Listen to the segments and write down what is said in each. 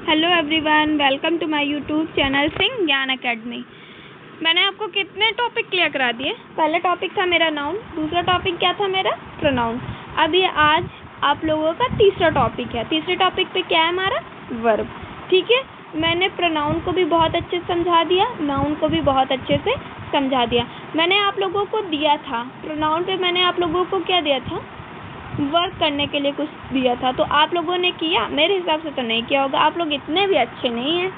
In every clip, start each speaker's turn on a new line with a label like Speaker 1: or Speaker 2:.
Speaker 1: Hello everyone, welcome to my YouTube channel Singh Gyan academy. मैंने आपको कितने टॉपिक क्लियर करा दिए। पहला टॉपिक था मेरा नाउन, दूसरा टॉपिक क्या था मेरा प्रोनाउन। अब ये आज आप लोगों का तीसरा टॉपिक है। तीसरे टॉपिक पे क्या है हमारा वर्ब। ठीक है, मैंने प्रोनाउन को भी बहुत अच्छे से समझा दिया, नाउन को भी बहुत अच्छे से समझा दिया। मैंने आप लोगों को दिया था प्रोनाउन पे, मैंने आप लोगों को क्या दिया था, वर्क करने के लिए कुछ दिया था। तो आप लोगों ने किया? मेरे हिसाब से तो नहीं किया होगा, आप लोग इतने भी अच्छे नहीं हैं,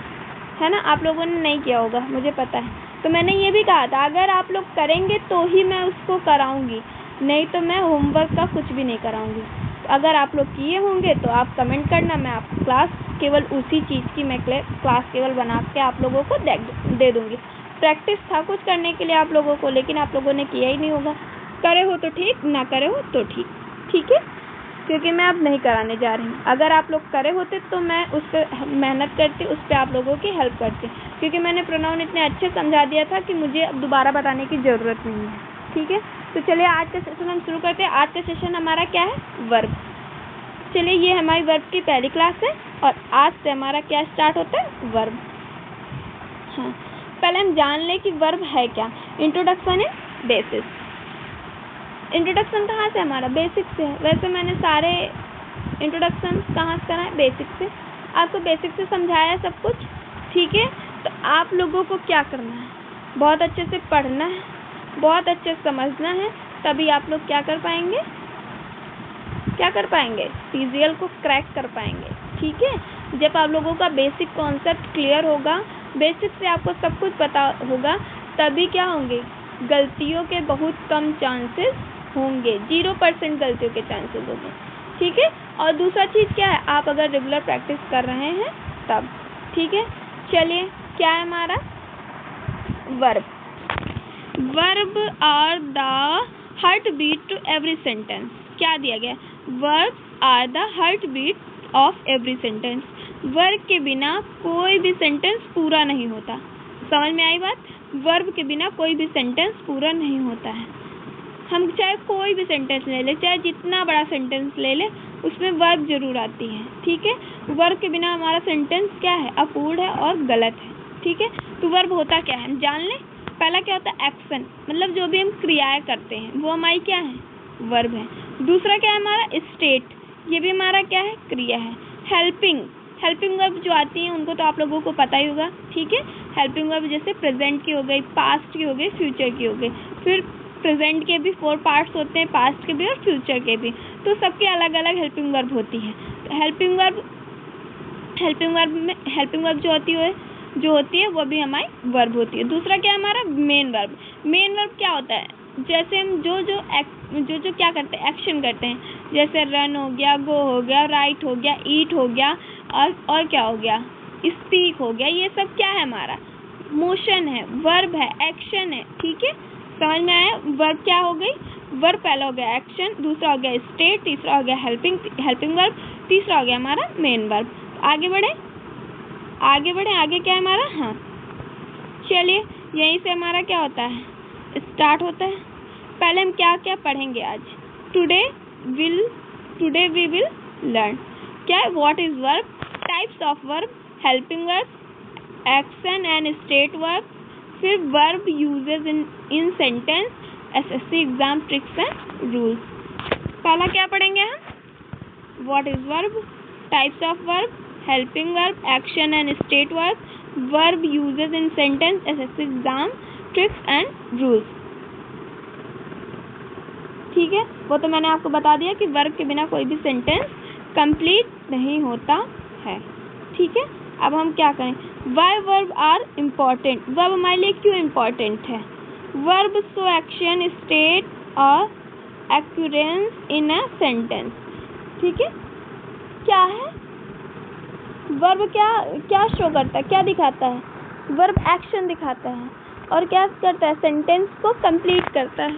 Speaker 1: है ना। आप लोगों ने नहीं किया होगा, मुझे पता है। तो मैंने ये भी कहा था अगर आप लोग करेंगे तो ही मैं उसको कराऊंगी, नहीं तो मैं होमवर्क का कुछ भी नहीं कराऊंगी। तो अगर आप लोग किए होंगे तो आप कमेंट करना, मैं आपको क्लास केवल उसी चीज़ की मैं क्लास केवल बना के आप लोगों को दे दूँगी। प्रैक्टिस था कुछ करने के लिए आप लोगों को, लेकिन आप लोगों ने किया ही नहीं होगा। करे हो तो ठीक, ना करे हो तो ठीक, ठीक है, क्योंकि मैं अब नहीं कराने जा रही हूँ। अगर आप लोग करे होते तो मैं उस पर मेहनत करती, उस पर आप लोगों की हेल्प करती, क्योंकि मैंने प्रोनाउन इतने अच्छे समझा दिया था कि मुझे अब दोबारा बताने की ज़रूरत नहीं है। ठीक है, तो चलिए आज का सेशन हम शुरू करते हैं। आज का सेशन हमारा क्या है, वर्ब। चलिए, ये हमारी वर्ब की पहली क्लास है और आज से हमारा क्या स्टार्ट होता है, वर्ब। हाँ, पहले हम जान लें कि वर्ब है क्या। इंट्रोडक्शन है, बेसिस। इंट्रोडक्शन कहाँ से हमारा, बेसिक से है। वैसे मैंने सारे इंट्रोडक्शन कहाँ से कराए, बेसिक से। आपको बेसिक से समझाया सब कुछ, ठीक है। तो आप लोगों को क्या करना है, बहुत अच्छे से पढ़ना है, बहुत अच्छे से समझना है, तभी आप लोग क्या कर पाएंगे, क्या कर पाएंगे, पीजीएल को क्रैक कर पाएंगे। ठीक है, जब आप लोगों का बेसिक कॉन्सेप्ट क्लियर होगा, बेसिक से आपको सब कुछ पता होगा, तभी क्या होंगे, गलतियों के बहुत कम चांसेस होंगे, 0% गलतियों के चांसेस होंगे। ठीक है, और दूसरा चीज़ क्या है, आप अगर रेगुलर प्रैक्टिस कर रहे हैं तब। ठीक है, चलिए क्या है हमारा verb. Verb are the heart beat to every sentence. क्या दिया गया, verb are the heart beat of every sentence. Verb के बिना कोई भी सेंटेंस पूरा नहीं होता। समझ में आई बात, वर्ब के बिना कोई भी सेंटेंस पूरा नहीं होता है। हम चाहे कोई भी सेंटेंस ले ले, चाहे जितना बड़ा सेंटेंस ले ले, उसमें वर्ब जरूर आती है। ठीक है, वर्ब के बिना हमारा सेंटेंस क्या है, अपूर्ण है और गलत है। ठीक है, तो वर्ब होता क्या है हम जान लें। पहला क्या होता है, एक्शन, मतलब जो भी हम क्रियाएं करते हैं वो हमारी क्या है, वर्ब है। दूसरा क्या है हमारा, स्टेट, ये भी हमारा क्या है, क्रिया है। हेल्पिंग, हेल्पिंग वर्ब जो आती हैं उनको तो आप लोगों को पता ही होगा। ठीक है, हेल्पिंग वर्ब जैसे प्रेजेंट की हो गई, पास्ट की हो गई, फ्यूचर की हो गई। फिर प्रेजेंट के भी 4 पार्ट्स होते हैं, पास्ट के भी और फ्यूचर के भी, तो सबके अलग अलग हेल्पिंग वर्ब होती है। हेल्पिंग वर्ब जो होती है वो भी हमारी वर्ब होती है। दूसरा क्या है हमारा, मेन वर्ब। मेन वर्ब क्या होता है, जैसे हम जो क्या करते हैं, एक्शन करते हैं, जैसे रन हो गया, गो हो गया, राइट हो गया, ईट हो गया, और क्या हो गया, स्पीक हो गया, ये सब क्या है हमारा, मोशन है, वर्ब है, एक्शन है। ठीक है, समझ में आया। वर्ब क्या हो गई, वर्ब पहला हो गया एक्शन, दूसरा हो गया स्टेट, तीसरा हो गया हेल्पिंग वर्ब, तीसरा हो गया हमारा मेन वर्ब। आगे बढ़े, आगे क्या है हमारा, हाँ चलिए, यहीं से हमारा क्या होता है, स्टार्ट होता है। पहले हम क्या क्या पढ़ेंगे आज, टुडे वी विल लर्न क्या है, what is verb, types of verb, helping verb, action and state verb, फिर verb uses in sentence, SSC exam tricks and rules. पहला क्या पढ़ेंगे हम, what is verb, types of verb, helping verb, action and state verb, verb uses in sentence, SSC exam tricks and rules. ठीक है, वो तो मैंने आपको बता दिया कि वर्ब के बिना कोई भी सेंटेंस कंप्लीट नहीं होता है। ठीक है, अब हम क्या करें, why verb are important. Verb हमारे लिए क्यों इम्पॉर्टेंट है, वर्ब शो एक्शन, स्टेट और एक्यूरेंस इन अ सेंटेंस। ठीक है, क्या है वर्ब, क्या शो करता है, क्या दिखाता है, वर्ब एक्शन दिखाता है, और क्या करता है, सेंटेंस को कंप्लीट करता है।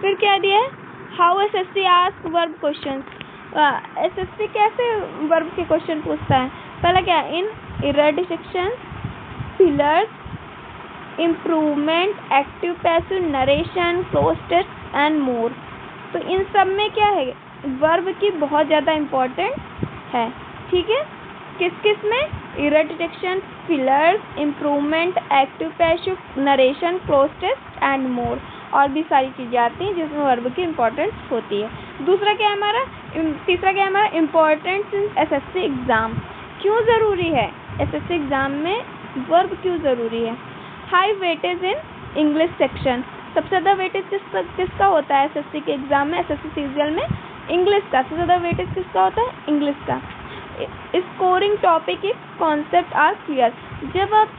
Speaker 1: फिर क्या दिया है, how SSC ask verb question. SSC कैसे वर्ब के क्वेश्चन पूछता है, पहला क्या है, इन error detection, fillers, improvement, active passive, narration, close and more. तो इन सब में क्या है, वर्ब की बहुत ज़्यादा इम्पोर्टेंट है। ठीक है, किस किस में? Error detection, fillers, improvement, active passive, narration, cloze test and more. और भी सारी चीज़ें आती हैं जिसमें वर्ब की इम्पोर्टेंस होती है। तीसरा क्या है हमारा? Importance in SSC exam. क्यों ज़रूरी है एसएससी एग्ज़ाम में वर्ब, क्यों ज़रूरी है? High weightage in English section. सबसे ज़्यादा वेटेज किसका होता है एसएससी के एग्ज़ाम में? एसएससी सीजीएल में इंग्लिश का सबसे ज़्यादा वेटेज किसका होता है? इंग्लिश का। Scoring topic if concept are clear. जब आप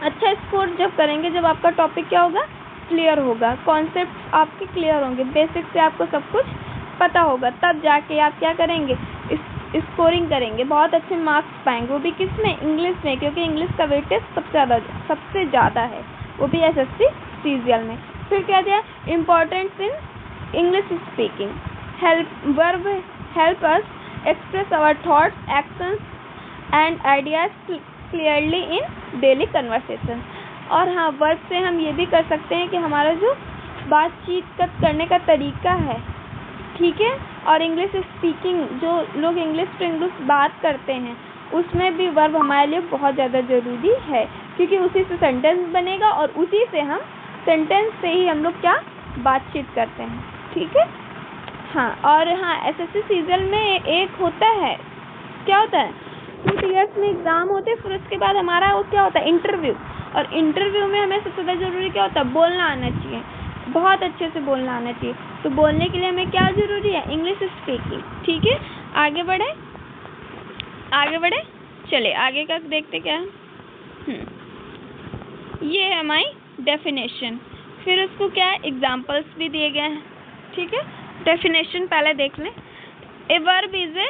Speaker 1: अच्छा स्कोर जब करेंगे, जब आपका टॉपिक क्या होगा? क्लियर होगा, कॉन्सेप्ट आपके क्लियर होंगे, बेसिक से आपको सब कुछ पता होगा, तब जाके आप क्या करेंगे? स्कोरिंग करेंगे, बहुत अच्छे मार्क्स पाएंगे। वो भी किस में? इंग्लिश में, क्योंकि इंग्लिश का वेटेज सबसे ज़्यादा है, वो भी एसएससी सीजीएल में। फिर क्या दिया? Importance in English speaking. Verb help us express our thoughts, actions and ideas clearly in daily conversation. और हाँ, वर्ब से हम ये भी कर सकते हैं कि हमारा जो बातचीत करने का तरीका है, ठीक है, और इंग्लिश स्पीकिंग, जो लोग इंग्लिश टू इंग्लिश बात करते हैं, उसमें भी वर्ब हमारे लिए बहुत ज़्यादा ज़रूरी है, क्योंकि उसी से सेंटेंस बनेगा और उसी से हम सेंटेंस से ही हम लोग क्या बातचीत करते हैं, ठीक है। हाँ, और हाँ, एसएससी सीजीएल में एक होता है, क्या होता है? 2 ईयर्स में एग्ज़ाम होते हैं, फिर उसके बाद हमारा वो क्या होता है? इंटरव्यू। और इंटरव्यू में हमें सबसे ज़्यादा ज़रूरी क्या होता है? बोलना आना चाहिए, बहुत अच्छे से बोलना आना चाहिए। तो बोलने के लिए हमें क्या ज़रूरी है? इंग्लिश स्पीकिंग, ठीक है। आगे बढ़े, चले आगे का देखते क्या है। ये है हमारी डेफिनेशन, फिर उसको क्या है? एग्जाम्पल्स भी दिए गए हैं, ठीक है। डेफिनेशन पहले देख लें। A verb is a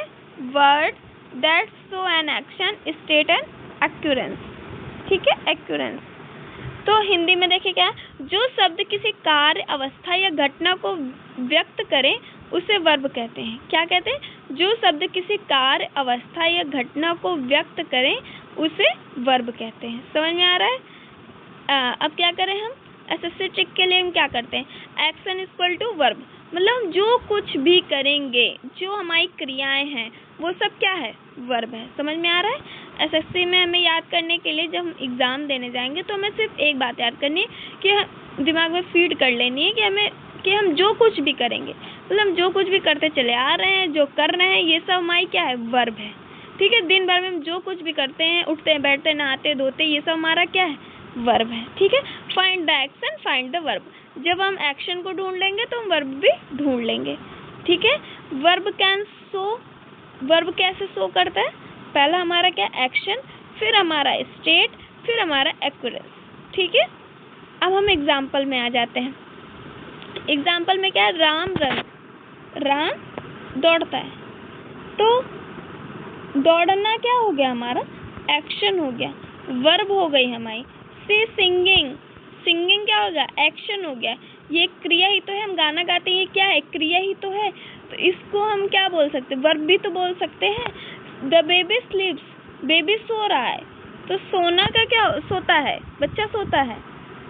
Speaker 1: word that show an action, state an occurrence, ठीक है, एक्यूरेंस। तो हिंदी में देखिए क्या है? जो शब्द किसी कार्य, अवस्था या घटना को व्यक्त करे उसे वर्ब कहते हैं। क्या कहते हैं? जो शब्द किसी कार्य, अवस्था या घटना को व्यक्त करें उसे वर्ब कहते हैं। समझ में आ रहा है? अब क्या करें हम? एसएससी ट्रिक के लिए हम क्या करते हैं? एक्शन इक्वल टू वर्ब, मतलब जो कुछ भी करेंगे, जो हमारी क्रियाएं हैं, वो सब क्या है? वर्ब है। समझ में आ रहा है? एसएससी में हमें याद करने के लिए, जब हम एग्ज़ाम देने जाएंगे तो हमें सिर्फ एक बात याद करनी है कि दिमाग में फीड कर लेनी है कि हम जो कुछ भी करेंगे, मतलब जो कुछ भी करते चले आ रहे हैं, जो कर रहे हैं, ये सब हमारी क्या है? वर्ब है, ठीक है। दिन भर में हम जो कुछ भी करते हैं, उठते हैं, बैठते, नहाते धोते, ये सब हमारा क्या है? वर्ब है, ठीक है। Find the action, find the verb. जब हम एक्शन को ढूंढ लेंगे तो हम वर्ब भी ढूंढ लेंगे, ठीक है। वर्ब कैसे शो करता है? पहला हमारा क्या? एक्शन, फिर हमारा स्टेट, फिर हमारा एक्यूरेंस, ठीक है। अब हम एग्जाम्पल में आ जाते हैं। एग्जाम्पल में क्या है? राम दौड़ता है, तो दौड़ना क्या हो गया? हमारा एक्शन हो गया, वर्ब हो गई हमारी। सी सिंगिंग क्या हो गया? एक्शन हो गया। ये क्रिया ही तो है, हम गाना गाते हैं, ये क्या है? क्रिया ही तो है। तो इसको हम क्या बोल सकते हैं? वर्ब भी तो बोल सकते हैं। द बेबी स्लीप्स, बेबी सो रहा है, तो सोना का क्या? सोता है, बच्चा सोता है,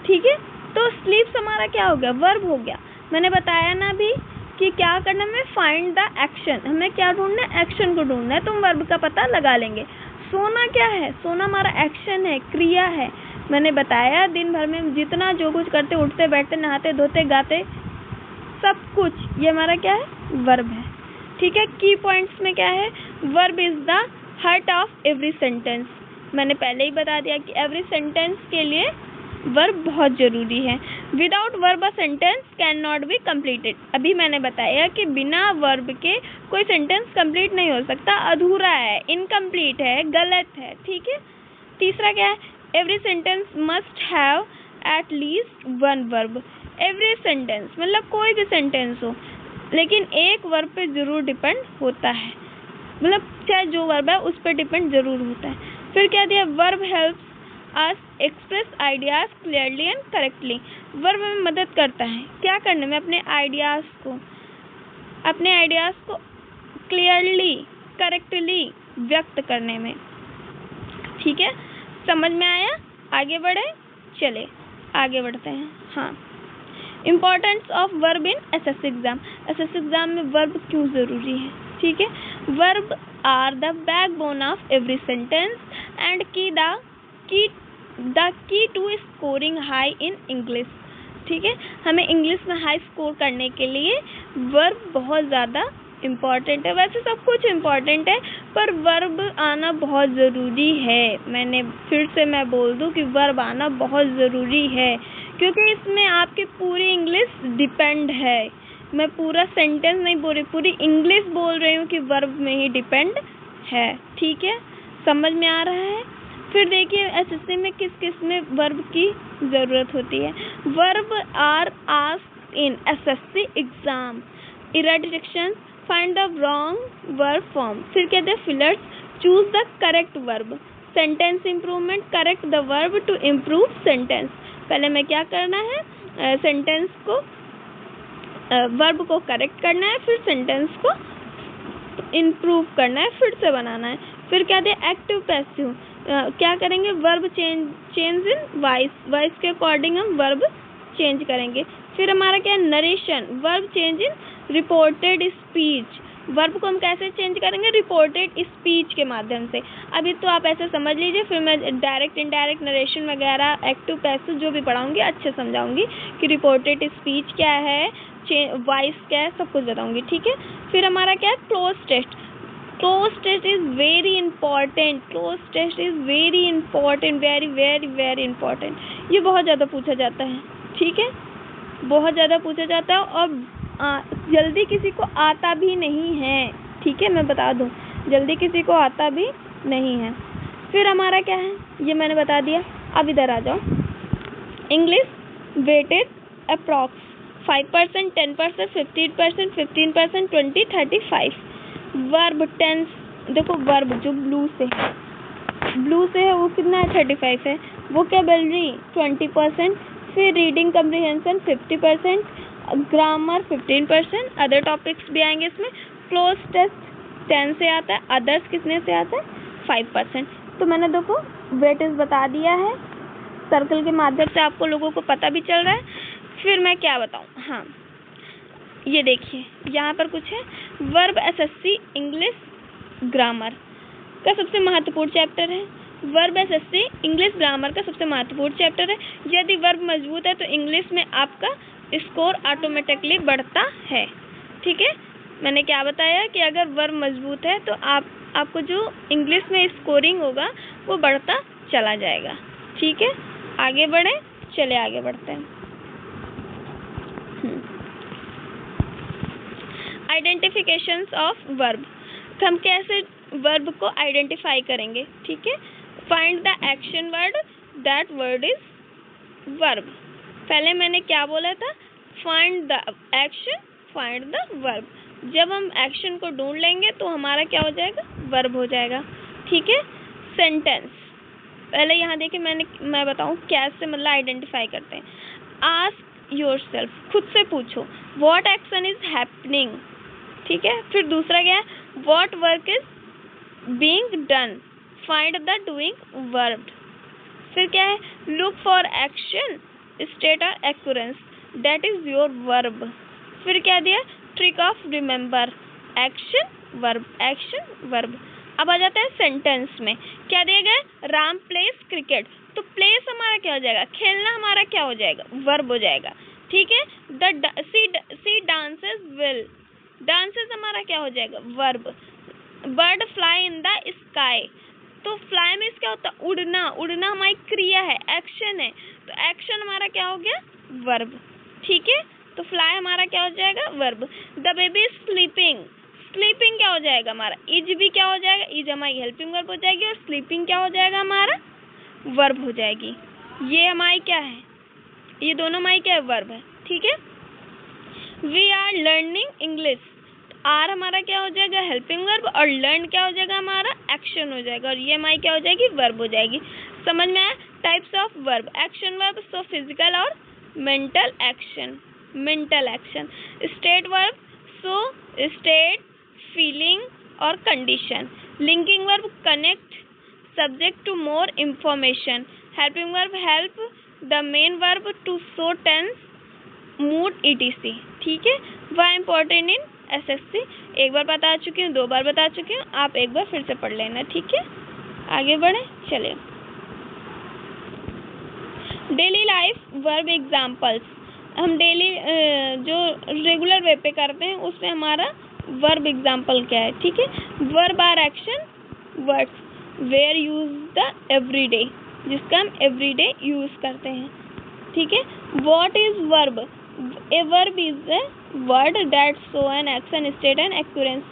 Speaker 1: ठीक है। तो स्लीप्स हमारा क्या हो गया? वर्ब हो गया। मैंने बताया ना अभी कि क्या करना है? फाइंड द एक्शन, हमें क्या ढूंढना है? एक्शन को ढूंढना है, तो हम वर्ब का पता लगा लेंगे। सोना क्या है? सोना हमारा एक्शन है, क्रिया है। मैंने बताया दिन भर में जितना जो कुछ करते, उठते, बैठते, नहाते, धोते, गाते, सब कुछ, ये हमारा क्या है? वर्ब है, ठीक है। की पॉइंट्स में क्या है? Verb is the heart of every sentence. मैंने पहले ही बता दिया कि एवरी सेंटेंस के लिए वर्ब बहुत जरूरी है। Without verb a sentence can not be completed. अभी मैंने बताया कि बिना वर्ब के कोई सेंटेंस कंप्लीट नहीं हो सकता, अधूरा है, इनकम्प्लीट है, गलत है, ठीक है। तीसरा क्या है? Every sentence must have at least one verb. Every sentence मतलब कोई भी सेंटेंस हो, लेकिन एक वर्ब पे जरूर डिपेंड होता है, मतलब चाहे जो वर्ब है उस पर डिपेंड जरूर होता है। फिर क्या दिया? Verb helps us express ideas clearly and correctly. Verb हमें मदद करता है क्या करने में? अपने आइडियाज को क्लियरली, करेक्टली व्यक्त करने में, ठीक है। समझ में आया? आगे बढ़े, चले आगे बढ़ते हैं। हाँ, importance of verb in SSC exam. SSC exam में वर्ब क्यों ज़रूरी है, ठीक है। Verb are the backbone of every sentence and the key to scoring high in English. ठीक है, हमें इंग्लिश में हाई स्कोर करने के लिए वर्ब बहुत ज़्यादा इम्पॉर्टेंट है. वैसे सब कुछ इम्पॉर्टेंट है पर वर्ब आना बहुत ज़रूरी है. मैं बोल दूं कि वर्ब आना बहुत ज़रूरी है क्योंकि इसमें आपकी पूरी इंग्लिश डिपेंड है. मैं पूरा सेंटेंस नहीं बोल रही, पूरी इंग्लिश बोल रही हूँ कि वर्ब में ही डिपेंड है. ठीक है, समझ में आ रहा है. फिर देखिए एसएससी में किस किस में वर्ब की ज़रूरत होती है. Verb are asked in SSC exam. Error detection, find the wrong verb form. फिर कहते हैं fillers, choose the correct verb. Sentence improvement, correct the verb to improve sentence. पहले मैं क्या करना है, सेंटेंस को वर्ब को करेक्ट करना है, फिर सेंटेंस को इम्प्रूव करना है, फिर से बनाना है. फिर क्या दे एक्टिव पैसिव, क्या करेंगे, वर्ब चेंज इन वॉइस के अकॉर्डिंग हम वर्ब चेंज करेंगे. फिर हमारा क्या है narration, verb change in reported speech. Verb को हम कैसे चेंज करेंगे, रिपोर्टेड स्पीच के माध्यम से. अभी तो आप ऐसे समझ लीजिए, फिर मैं डायरेक्ट इनडायरेक्ट नरेशन वगैरह एक्टिव पैसिव जो भी पढ़ाऊंगी अच्छे समझाऊंगी कि रिपोर्टेड स्पीच क्या है, वॉइस क्या है, सब कुछ बताऊंगी. ठीक है. फिर हमारा क्या है cloze test. Cloze test is very important. Cloze test is very important, very very very important. ये बहुत ज़्यादा पूछा जाता है. ठीक है, बहुत ज़्यादा पूछा जाता है और जल्दी किसी को आता भी नहीं है. ठीक है, मैं बता दूं, जल्दी किसी को आता भी नहीं है. फिर हमारा क्या है, ये मैंने बता दिया. अब इधर आ जाओ. English weighted approx 5%, 10%, 15%, 15%, 20, 35. Verb tense, देखो वर्ब जो ब्लू से है वो कितना है 35 है. वोकैबुलरी 20%. फिर रीडिंग कम्प्रिहेंशन 50%, ग्रामर 15%, अदर टॉपिक्स भी आएंगे इसमें. क्लोज टेस्ट 10 से आता है, अदर्स कितने से आता है 5%. तो मैंने देखो वेटेज बता दिया है, सर्कल के माध्यम से आपको लोगों को पता भी चल रहा है. फिर मैं क्या बताऊं, हाँ ये देखिए यहाँ पर कुछ है. वर्ब एसएससी इंग्लिश ग्रामर का सबसे महत्वपूर्ण चैप्टर है. वर्ब एसएससी इंग्लिश ग्रामर का सबसे महत्वपूर्ण चैप्टर है. यदि वर्ब मजबूत है तो इंग्लिश में आपका स्कोर ऑटोमेटिकली बढ़ता है. ठीक है, मैंने क्या बताया कि अगर वर्ब मजबूत है तो आपको जो इंग्लिश में स्कोरिंग होगा वो बढ़ता चला जाएगा. ठीक है, आगे बढ़े, चले आगे बढ़ते हैं. आइडेंटिफिकेशंस ऑफ वर्ब, हम कैसे वर्ब को आइडेंटिफाई करेंगे. ठीक है, find the action word, that word is verb. पहले मैंने क्या बोला था, find the action, find the verb. जब हम एक्शन को ढूंढ लेंगे तो हमारा क्या हो जाएगा, वर्ब हो जाएगा. ठीक है. सेंटेंस, पहले यहाँ देखिए मैं बताऊँ कैसे मतलब आइडेंटिफाई करते हैं. आस्क योरसेल्फ, खुद से पूछो, व्हाट एक्शन इज हैपनिंग. ठीक है. फिर दूसरा क्या है, what work is being done, find the doing verb. फिर क्या है, लुक फॉर एक्शन, स्टेट और एक्यूरेंस, दैट इज योर वर्ब. फिर क्या दिया, trick of remember, action verb, action verb. अब आ जाता है सेंटेंस में, क्या दिया गया, राम प्लेस क्रिकेट. तो प्लेस हमारा क्या हो जाएगा, खेलना हमारा क्या हो जाएगा, वर्ब हो जाएगा. ठीक है. सी डांसेस विल, डांसेस हमारा क्या हो जाएगा, verb. Bird fly in the sky, तो फ्लाई में क्या होता है, उड़ना. उड़ना हमारी क्रिया है, एक्शन है, तो एक्शन हमारा क्या हो गया, वर्ब. ठीक है, तो फ्लाई हमारा क्या हो जाएगा, verb. The baby is sleeping, sleeping क्या हो जाएगा हमारा, इज भी क्या हो जाएगा, इज हमारी हेल्पिंग वर्ब हो जाएगी और स्लीपिंग क्या हो जाएगा हमारा, वर्ब हो जाएगी. ये हमारी क्या है, ये दोनों हमारी क्या है, वर्ब है. ठीक है. वी आर लर्निंग इंग्लिश, आर हमारा क्या हो जाएगा, हेल्पिंग वर्ब, और लर्न क्या हो जाएगा हमारा, एक्शन हो जाएगा, और ये हमारी क्या हो जाएगी, वर्ब हो जाएगी. समझ में आया. Types of verb, action verb, so physical और mental action, mental action. State verb, so state, feeling और condition. Linking verb, connect subject to more information. Helping verb, help the main verb to show tense, mood etc. ठीक है. वह important in SSC। एक बार बता चुकी हूँ, 2 बार बता चुकी हूँ, आप एक बार फिर से पढ़ लेना, ठीक है। आगे बढ़े, चलिए। Daily life verb examples. हम डेली जो रेगुलर वे पे करते हैं उसमें हमारा वर्ब एग्जाम्पल क्या है, ठीक है। Verb are action words where use the everyday, जिसका हम एवरीडे यूज करते हैं, ठीक है। What is verb? A verb is a word that show an action state and occurrence.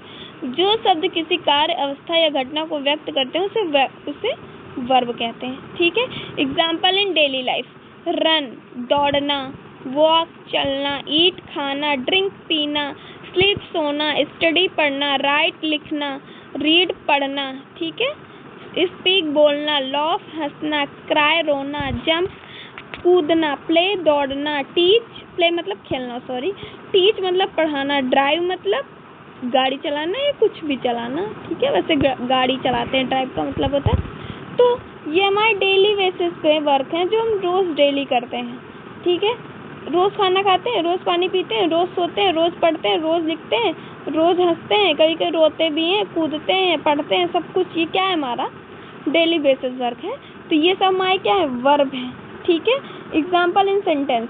Speaker 1: जो शब्द किसी कार्य अवस्था या घटना को व्यक्त करते हैं उसे वर्ब कहते हैं, ठीक है। Example in daily life, run दौड़ना, वॉक चलना, ईट खाना, ड्रिंक पीना, स्लीप सोना, स्टडी पढ़ना, राइट लिखना, रीड पढ़ना, ठीक है। स्पीक बोलना, लॉफ हंसना, क्राई रोना, जंप कूदना, प्ले दौड़ना, टीच प्ले मतलब खेलना, सॉरी, टीच मतलब पढ़ाना, ड्राइव मतलब गाड़ी चलाना या कुछ भी चलाना, ठीक है। वैसे गाड़ी चलाते हैं, ड्राइव का मतलब होता है। तो ये हमारे डेली बेसिस पे वर्क हैं जो हम रोज डेली करते हैं, ठीक है। रोज खाना खाते हैं, रोज पानी पीते हैं, रोज सोते हैं, रोज पढ़ते हैं, रोज लिखते हैं, रोज हंसते हैं, कभी कभी रोते भी हैं, कूदते हैं, पढ़ते हैं, सब कुछ ये क्या है, हमारा डेली बेसिस वर्क है। तो ये सब हमारे क्या है, वर्ब है, ठीक है। Example in sentence,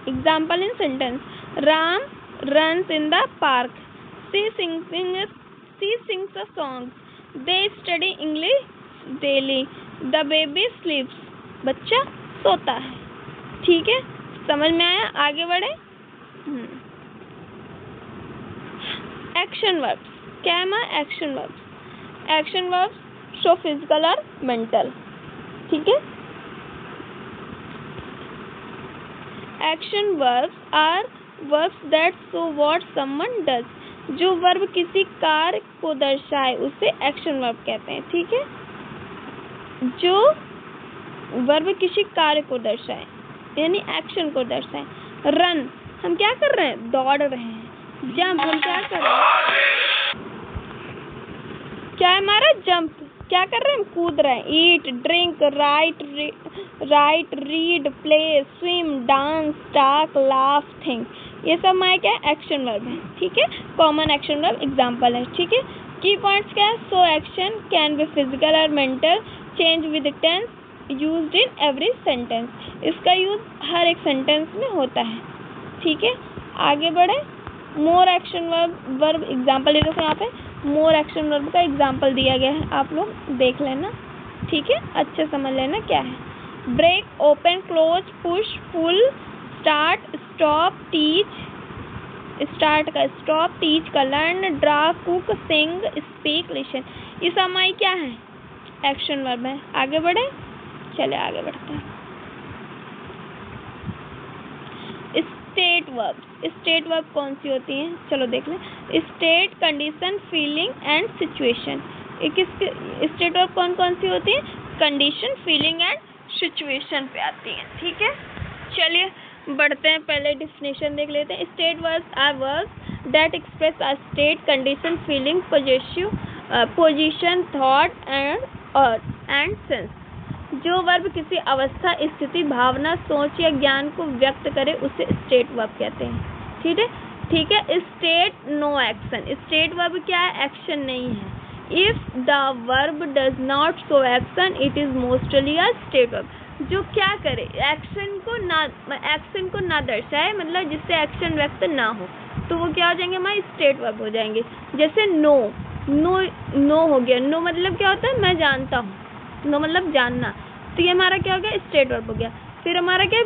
Speaker 1: example in sentence, Ram runs in the park, she sings a song, they study English daily, the baby sleeps, बच्चा सोता है, ठीक है। समझ में आया? आगे बढ़े। एक्शन वर्ब्स, क्या है हमारा action verbs? Action verbs show physical और मेंटल, ठीक है। Action verbs are verbs that show what someone does। जो वर्ब किसी कार्य को दर्शाए उसे एक्शन वर्ब कहते हैं, ठीक है। जो वर्ब किसी कार्य को दर्शाए यानी एक्शन को दर्शाए। रन, हम क्या कर रहे हैं, दौड़ रहे हैं। जंप, हम क्या कर रहे हैं, क्या है हमारा जंप, क्या कर रहे हैं, हम कूद रहे हैं। Eat, drink, write, read, play, swim, dance, talk, laugh, think, ये सब हमारे क्या है, एक्शन वर्ब है, ठीक है। कॉमन एक्शन वर्ब एग्जाम्पल है, ठीक है। की पॉइंट्स क्या है, so action can be physical और mental, change with tense, used in every sentence. इसका यूज हर एक सेंटेंस में होता है, ठीक है। आगे बढ़े। मोर एक्शन वर्ब एग्जाम्पल, ये देखो यहाँ पे मोर एक्शन वर्ब का एग्जाम्पल दिया गया है, आप लोग देख लेना, ठीक है, अच्छे समझ लेना क्या है। ब्रेक, ओपन, क्लोज, पुश, पुल, स्टार्ट, स्टॉप, टीच, स्टार्ट का स्टॉप, टीच का लर्न, ड्रा, कुक, सिंग, स्पीक, लिसन, ये सब हमारी क्या है, एक्शन वर्ब है। आगे बढ़े, चले आगे बढ़ते हैं। स्टेट वर्ब, स्टेट वर्ब कौन सी होती हैं, चलो देख लें। State, condition, feeling and situation. State verb कौन कौन सी होती है, कंडीशन, फीलिंग एंड सिचुएशन पे आती हैं, ठीक है। चलिए बढ़ते हैं, पहले डेफिनेशन देख लेते हैं। State verbs are verbs that express a state, condition, feeling, position, thought and sense. जो वर्ब किसी अवस्था, स्थिति, भावना, सोच या ज्ञान को व्यक्त करे उसे स्टेट वर्ब कहते हैं, ठीक है, ठीक है। State no action, state verb क्या है, एक्शन नहीं है। If the verb does not show action it is mostly a state verb. जो क्या करे, एक्शन को ना दर्शाए, मतलब जिससे एक्शन व्यक्त ना हो, तो वो क्या हो जाएंगे, हमारे स्टेट वर्ब हो जाएंगे। जैसे नो हो गया, नो मतलब क्या होता है, मैं जानता हूँ, नो मतलब जानना, तो ये हमारा क्या हो गया, स्टेट वर्ब हो गया। फिर हमारा क्या है,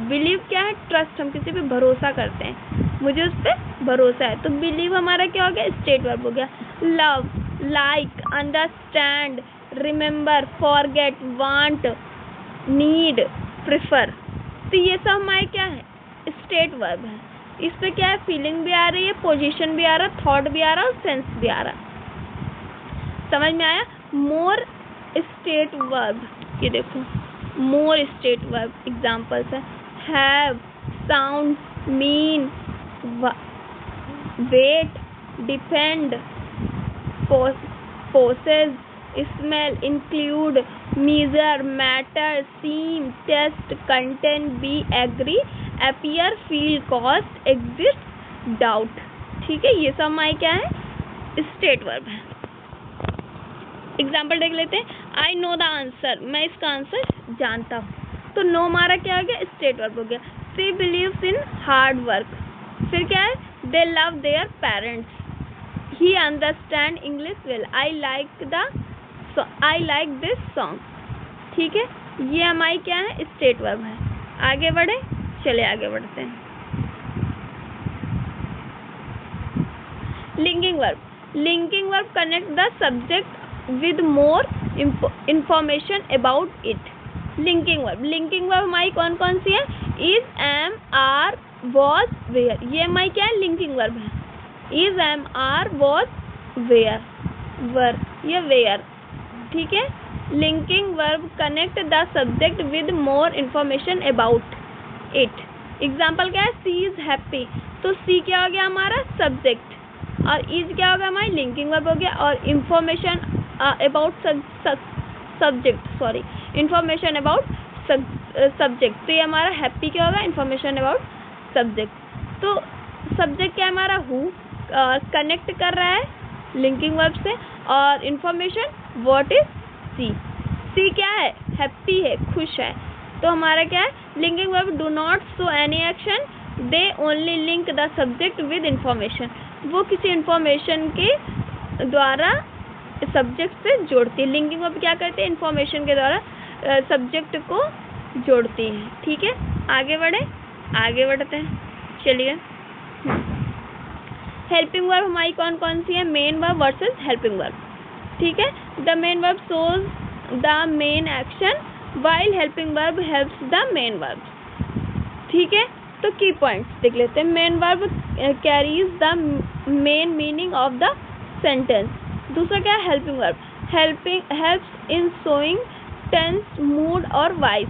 Speaker 1: बिलीव क्या है, ट्रस्ट, हम किसी पे भरोसा करते हैं, मुझे उस पर भरोसा है, तो बिलीव हमारा क्या हो गया, स्टेट वर्ब हो गया। Love, like, understand, remember, forget, want, need, prefer, तो ये सब हमारे क्या है, स्टेट वर्ब है। इस पे क्या है, फीलिंग भी आ रही है, पोजीशन भी आ रहा, थॉट भी आ रहा और सेंस भी आ रहा। समझ में आया। मोर स्टेट वर्ब, ये देखो मोर स्टेट वर्ब एग्जांपल्स है, have, sound, mean, weight, depend, possess, smell, include, measure, matter, seem, test, contain, be, agree, appear, feel, cost, exist, doubt. ठीक है, ये सब हमारे क्या है, स्टेट वर्ब है। एग्जाम्पल देख लेते हैं। आई नो द आंसर, मैं इसका आंसर जानता हूँ। तो नो हमारा क्या हो गया, स्टेट वर्ब हो गया। She believes in hard work, फिर क्या है, दे love their parents, he understand English well, I like this song. ठीक है, ये हमारी क्या है, स्टेट वर्ब है। आगे बढ़े, चले आगे बढ़ते हैं। Linking verb, linking verb connect the subject with more information about it। Linking verb, linking verb हमारी कौन कौन सी है, is, am, are, was, where, ये हमारी क्या है, लिंकिंग वर्ब है। is, am, are, was, where, were, ये where। ठीक है, linking verb connect the subject with more information about it. Example क्या है, सी इज हैप्पी, तो सी क्या हो गया हमारा, सब्जेक्ट, और इज क्या होगा हमारी लिंकिंग वर्ब हो गया, और information about subject, sorry, information about subject, तो ये हमारा हैप्पी क्या होगा, इंफॉर्मेशन अबाउट सब्जेक्ट। तो सब्जेक्ट क्या है हमारा, हु, कनेक्ट कर रहा है लिंकिंग वर्ब से, और इंफॉर्मेशन व्हाट इज सी, सी क्या है, हैप्पी है, खुश है, तो हमारा क्या है, linking verb do not show any action, they only link the subject with information, वो किसी इंफॉर्मेशन के द्वारा सब्जेक्ट से जोड़ती है। लिंकिंग वर्ब क्या करते हैं, इंफॉर्मेशन के द्वारा सब्जेक्ट को जोड़ती है। ठीक है, आगे बढ़े, आगे बढ़ते हैं, चलिए। हेल्पिंग वर्ब हमारी कौन कौन सी है, main verb versus helping verb. ठीक है, the main verb shows the main action while helping verb helps the main verb. ठीक है, तो की पॉइंट्स देख लेते हैं। Main verb carries the main meaning of the sentence. दूसरा क्या है, helping verb, helps in showing tense, mood और वॉइस।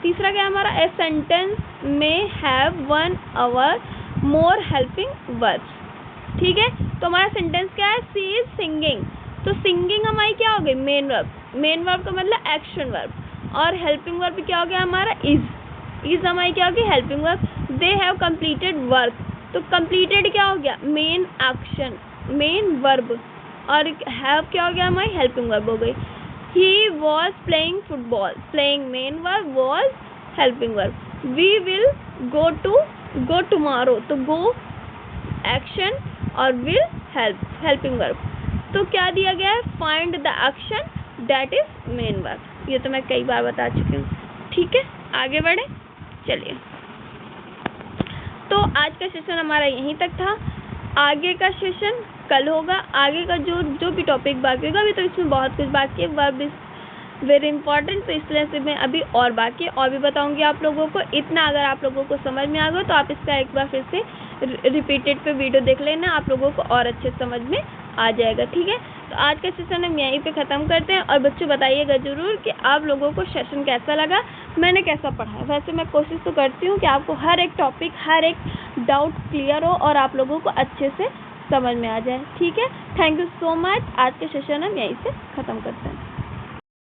Speaker 1: तीसरा क्या है हमारा, ए सेंटेंस में हैव वन और मोर हेल्पिंग वर्ब्स। ठीक है, तो हमारा सेंटेंस क्या है, सी इज सिंगिंग, तो सिंगिंग हमारी क्या हो गई, मेन वर्ब, मेन वर्ब का मतलब एक्शन वर्ब, और हेल्पिंग वर्ब क्या हो गया हमारा, इज हमारी क्या होगी, helping verb. They have completed work, तो कंप्लीटेड क्या हो गया, मेन एक्शन, मेन वर्ब, और हैव क्या हो गया हमारी, हेल्पिंग वर्ब हो गई। He was playing football, playing main verb, was helping verb. We will go tomorrow, तो गो एक्शन और विल हेल्पिंग वर्ब। तो क्या दिया गया है, find the action that is main verb. ये तो मैं कई बार बता चुकी हूँ। ठीक है, आगे बढ़े, चलिए। तो आज का सेशन हमारा यहीं तक था। आगे का सेशन कल होगा। आगे का जो भी टॉपिक बाकी होगा, अभी तो इसमें बहुत कुछ बाकी है, वर्ब इज वेरी इंपॉर्टेंट, तो इस तरह से मैं अभी और बाकी और भी बताऊंगी आप लोगों को। इतना अगर आप लोगों को समझ में आ गया तो आप इसका एक बार फिर से रिपीटेड पे वीडियो देख लेना, आप लोगों को और अच्छे समझ में आ जाएगा। ठीक है, तो आज का सेशन हम यहीं पे ख़त्म करते हैं। और बच्चों बताइएगा ज़रूर कि आप लोगों को सेशन कैसा लगा, मैंने कैसा पढ़ाया। वैसे मैं कोशिश तो करती हूँ कि आपको हर एक टॉपिक, हर एक डाउट क्लियर हो और आप लोगों को अच्छे से समझ में आ जाए। ठीक है, थैंक यू सो मच। आज के सेशन हम यहीं से ख़त्म करते हैं।